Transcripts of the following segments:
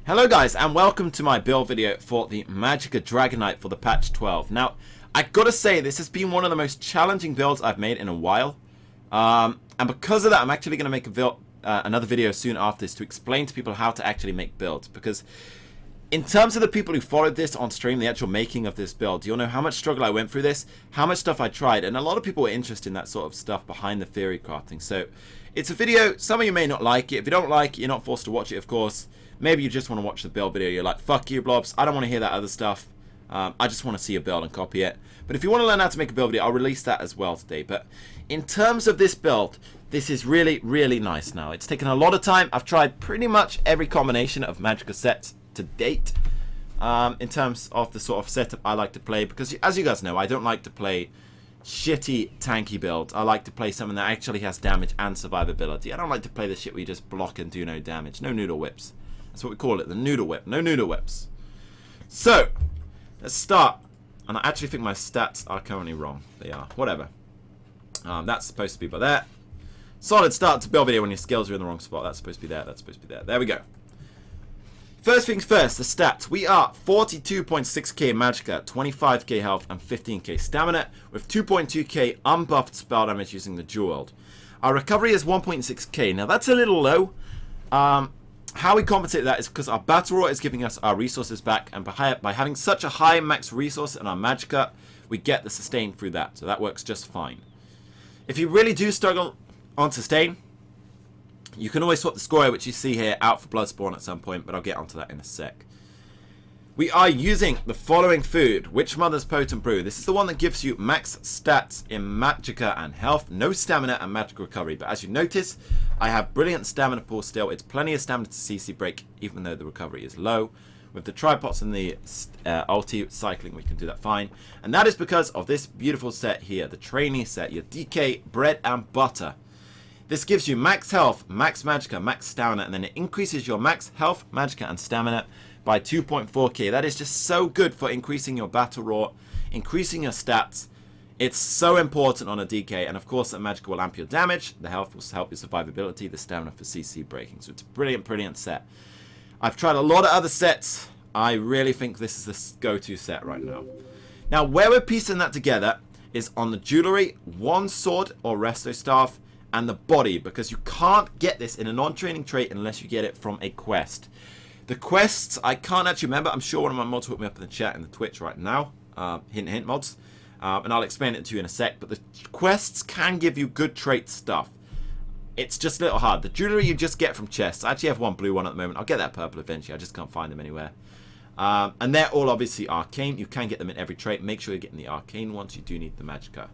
Hello guys, and welcome to my build video for the Magicka Dragonknight for the patch 12. Now, I gotta say, this has been one of the most challenging builds I've made in a while. And because of that, I'm actually going to make another video soon after this to explain to people how to actually make builds. Because in terms of the people who followed this on stream, the actual making of this build, you'll know how much struggle I went through this, how much stuff I tried, and a lot of people were interested in that sort of stuff behind the theory crafting. So, it's a video, some of you may not like it. If you don't like it, you're not forced to watch it, of course. Maybe you just want to watch the build video. You're like, fuck you, Blobs. I don't want to hear that other stuff. I just want to see a build and copy it. But if you want to learn how to make a build video, I'll release that as well today. But in terms of this build, this is really, really nice now. It's taken a lot of time. I've tried pretty much every combination of Magicka sets to date. In terms of the sort of setup I like to play. Because as you guys know, I don't like to play shitty tanky builds. I like to play something that actually has damage and survivability. I don't like to play the shit where you just block and do no damage. No noodle whips. That's what we call it, the noodle whip. No noodle whips. So, let's start. And I actually think my stats are currently wrong. They are. Whatever. That's supposed to be by there. Solid start to build video when your skills are in the wrong spot. That's supposed to be there. That's supposed to be there. There we go. First things first, the stats. We are 42.6k Magicka, 25k health, and 15k stamina, with 2.2k unbuffed spell damage using the Jeweled. Our recovery is 1.6k. Now, that's a little low. How we compensate that is because our Battle Roar is giving us our resources back, and by having such a high max resource in our Magicka, we get the sustain through that, so that works just fine. If you really do struggle on sustain, you can always swap the skoria, which you see here, out for Bloodspawn at some point, but I'll get onto that in a sec. We are using the following food, Witchmother's Potent Brew. This is the one that gives you max stats in Magicka and health, no stamina and magic recovery. But as you notice, I have brilliant stamina pool still. It's plenty of stamina to CC break, even though the recovery is low. With the tripods and the ulti cycling, we can do that fine. And that is because of this beautiful set here, the trainee set, your DK bread and butter. This gives you max health, max Magicka, max stamina, and then it increases your max health, Magicka, and stamina by 2.4k. That is just so good for increasing your Battle Roar, increasing your stats. It's so important on a DK, and of course the Magicka will amp your damage, the health will help your survivability, the stamina for CC breaking. So it's a brilliant, brilliant set. I've tried a lot of other sets. I really think this is the go-to set right now. Now, where we're piecing that together is on the jewelry, one sword or resto staff, and the body, because you can't get this in a non-training trait unless you get it from a quest. The quests, I can't actually remember. I'm sure one of my mods will put me up in the chat in the Twitch right now. Hint, hint, mods. And I'll explain it to you in a sec. But the quests can give you good trait stuff. It's just a little hard. The jewelry you just get from chests. I actually have one blue one at the moment. I'll get that purple eventually. I just can't find them anywhere. And they're all obviously arcane. You can get them in every trait. Make sure you're getting the arcane ones. You do need the Magicka.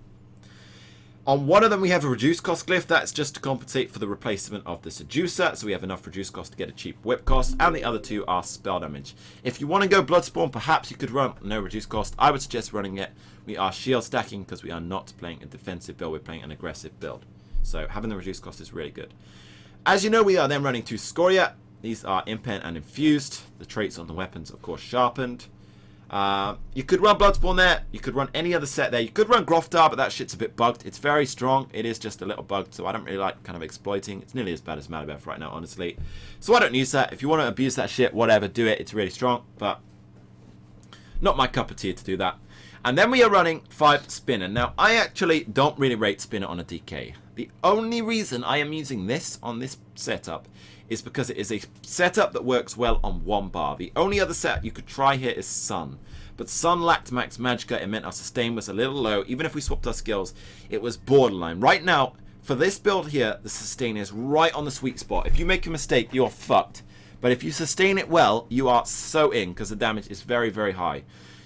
On one of them, we have a reduced cost glyph. That's just to compensate for the replacement of the seducer. So we have enough reduced cost to get a cheap whip cost. And the other two are spell damage. If you want to go Bloodspawn, perhaps you could run no reduced cost. I would suggest running it. We are shield stacking because we are not playing a defensive build. We're playing an aggressive build. So having the reduced cost is really good. As you know, we are then running two skoria. These are impent and infused. The traits on the weapons, of course, sharpened. You could run Bloodspawn there. You could run any other set there. You could run Groftar, but that shit's a bit bugged. It's very strong. It is just a little bugged, so I don't really like kind of exploiting. It's nearly as bad as Malabeth right now, honestly. So I don't use that. If you want to abuse that shit, whatever, do it. It's really strong, but not my cup of tea to do that. And then we are running 5 Spinner. Now, I actually don't really rate Spinner on a DK. The only reason I am using this on this setup is because it is a setup that works well on one bar. The only other set you could try here is Sun. But Sun lacked max Magicka. It meant our sustain was a little low. Even if we swapped our skills, it was borderline. Right now, for this build here, the sustain is right on the sweet spot. If you make a mistake, you're fucked. But if you sustain it well, you are so in, because the damage is very, very high.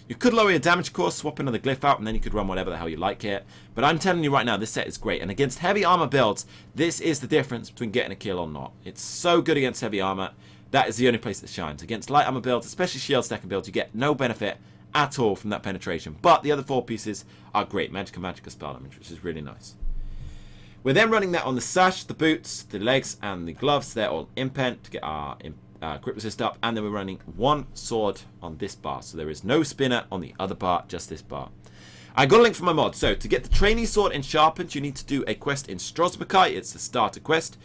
You could lower your damage course, swap another glyph out, and then you could run whatever the hell you like here. But I'm telling you right now, this set is great. And against heavy armor builds, this is the difference between getting a kill or not. It's so good against heavy armor. That is the only place it shines. Against light armor builds, especially shield stacking builds, you get no benefit at all from that penetration. But the other 4 pieces are great. Magicka, Magicka, spell damage, which is really nice. We're then running that on the sash, the boots, the legs, and the gloves. They're all impent to get our grip resist up, and then we're running 1 sword on this bar, so there is no spinner on the other bar, just this bar. I got a link for my mod. So to get the trainee sword in sharpened, you need to do a quest in Strozmakai. It's the starter quest.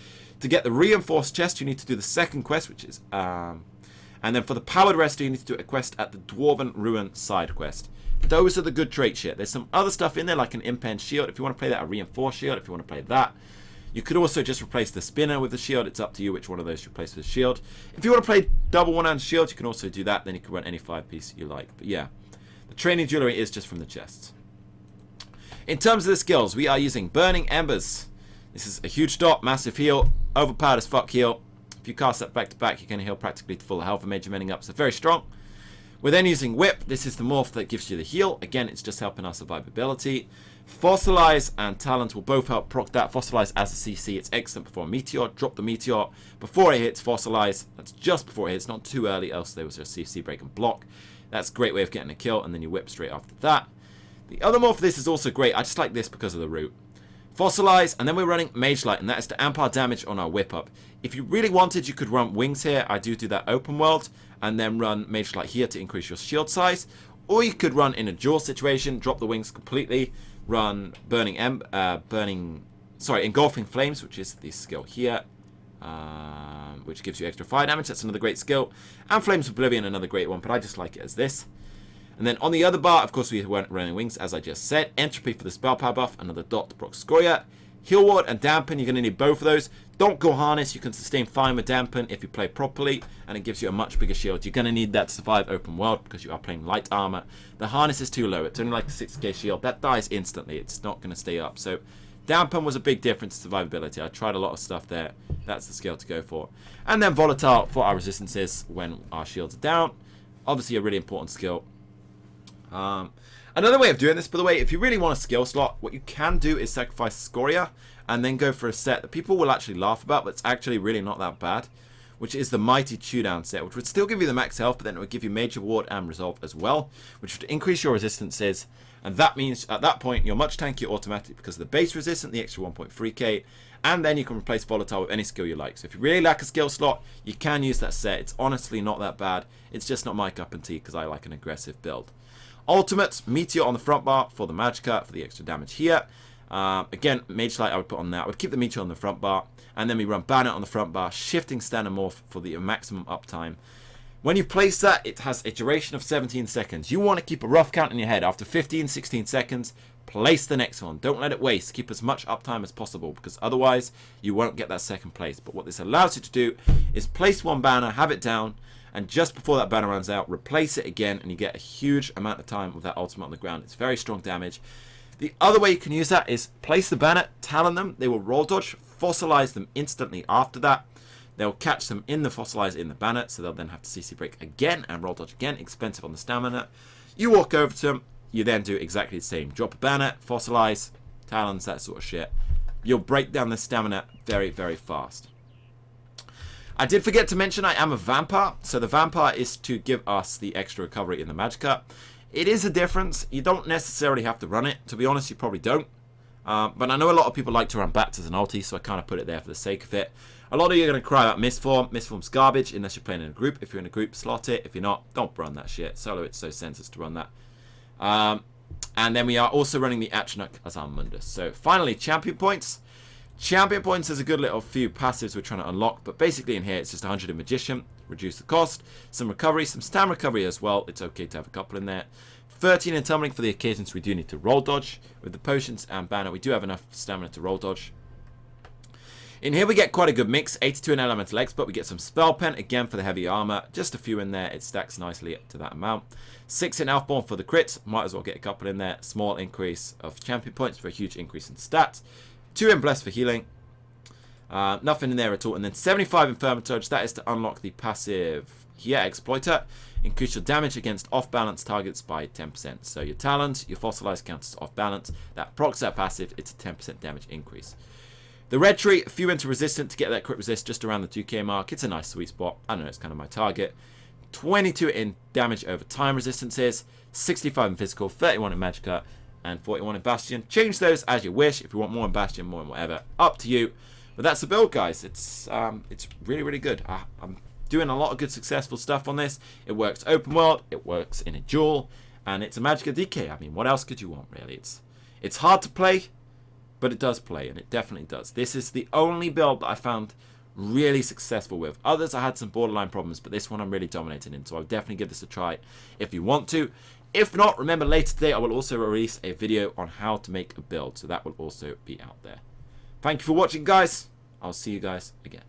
To get the reinforced chest, you need to do the second quest, which is And then for the powered rester, you need to do a quest at the Dwarven Ruin side quest. Those are the good trait shit. There's some other stuff in there like an impend shield. If you want to play that, a reinforced shield. If you want to play that, you could also just replace the spinner with the shield. It's up to you which one of those you replace with the shield. If you want to play double one-hand shield, you can also do that. Then you can run any 5-piece you like. But yeah, the training jewelry is just from the chests. In terms of the skills, we are using Burning Embers. This is a huge dot, massive heal, overpowered as fuck heal. If you cast that back to back, you can heal practically to full health and major mending up, so very strong. We're then using Whip. This is the morph that gives you the heal. Again, it's just helping our survivability. Fossilize and Talent will both help proc that. Fossilize as a CC, it's excellent before Meteor. Drop the Meteor before it hits Fossilize. That's just before it hits, not too early, else there was a CC break and block. That's a great way of getting a kill, and then you Whip straight after that. The other morph for this is also great. I just like this because of the root. Fossilize, and then we're running Mage Light, and that is to amp our damage on our whip up. If you really wanted, you could run Wings here. I do that open world, and then run Mage Light here to increase your shield size. Or you could run in a duel situation, drop the wings completely, run Engulfing Flames, which is the skill here, which gives you extra fire damage. That's another great skill. And Flames of Oblivion, another great one, but I just like it as this. And then on the other bar, of course, we weren't running Wings, as I just said. Entropy for the spell power buff, another dot to proc Skoria. Heal Ward and Dampen, you're going to need both of those. Don't go Harness, you can sustain fine with Dampen if you play properly, and it gives you a much bigger shield. You're going to need that to survive open world because you are playing light armor. The Harness is too low, it's only like a 6k shield. That dies instantly, it's not going to stay up. So Dampen was a big difference in survivability. I tried a lot of stuff there. That's the skill to go for. And then Volatile for our resistances when our shields are down. Obviously a really important skill. Another way of doing this, by the way, if you really want a skill slot, what you can do is sacrifice Skoria and then go for a set that people will actually laugh about, but it's actually really not that bad, which is the Mighty Chew Down set, which would still give you the max health, but then it would give you Major Ward and Resolve as well, which would increase your resistances, and that means at that point you're much tankier automatically because of the base resistant, the extra 1.3k, and then you can replace Volatile with any skill you like. So if you really lack a skill slot, you can use that set. It's honestly not that bad. It's just not my cup of tea because I like an aggressive build. Ultimates, Meteor on the front bar for the Magicka for the extra damage here. Again, Mage Light I would put on that. I would keep the Meteor on the front bar. And then we run Banner on the front bar, shifting standard morph for the maximum uptime. When you place that, it has a duration of 17 seconds. You want to keep a rough count in your head. After 15, 16 seconds, place the next one. Don't let it waste. Keep as much uptime as possible because otherwise you won't get that second place. But what this allows you to do is place one banner, have it down, and just before that banner runs out, replace it again, and you get a huge amount of time with that ultimate on the ground. It's very strong damage. The other way you can use that is place the banner, talon them, they will roll dodge, fossilize them instantly after that. They'll catch them in the fossilize in the banner, so they'll then have to CC break again and roll dodge again, expensive on the stamina. You walk over to them, you then do exactly the same. Drop a banner, fossilize, talons, that sort of shit. You'll break down the stamina very, very fast. I did forget to mention I am a vampire, so the vampire is to give us the extra recovery in the Magicka. It is a difference. You don't necessarily have to run it. To be honest, you probably don't. But I know a lot of people like to run Bats as an ulti, so I kind of put it there for the sake of it. A lot of you are going to cry out Mistform. Mistform's garbage unless you're playing in a group. If you're in a group, slot it. If you're not, don't run that shit. Solo, it's so senseless to run that. And then we are also running the Atronach as our Mundus. So finally, champion points. Champion points is a good little few passives we're trying to unlock, but basically in here it's just 100 in Magician, reduce the cost, some recovery, some stam recovery as well. It's okay to have a couple in there. 13 in tumbling for the occasions we do need to roll dodge. With the potions and banner, we do have enough stamina to roll dodge. In here we get quite a good mix, 82 in elemental expert, we get some spell pen again for the heavy armor, just a few in there, it stacks nicely up to that amount. 6 in Elfborn for the crits, might as well get a couple in there. Small increase of champion points for a huge increase in stats. 2 in Bless for healing. Nothing in there at all. And then 75 in Firmitude. That is to unlock the passive here, Exploiter. Increase your damage against off-balance targets by 10%. So your talent, your fossilized counters off-balance. That procs that passive. It's a 10% damage increase. The red tree, a few into resistant to get that crit resist just around the 2k mark. It's a nice sweet spot. I don't know, it's kind of my target. 22 in damage over time resistances. 65 in physical. 31 in Magicka. And 41 in Bastion. Change those as you wish. If you want more in Bastion, more in whatever, up to you. But that's the build, guys. It's really, really good. I'm doing a lot of good successful stuff on this. It works open world, it works in a duel, and it's a Magicka DK. I mean, what else could you want, really? It's hard to play, but it does play, and it definitely does. This is the only build that I found really successful with. Others I had some borderline problems, but this one I'm really dominating in, so I'll definitely give this a try if you want to. If not, remember later today I will also release a video on how to make a build, so that will also be out there. Thank you for watching, guys. I'll see you guys again.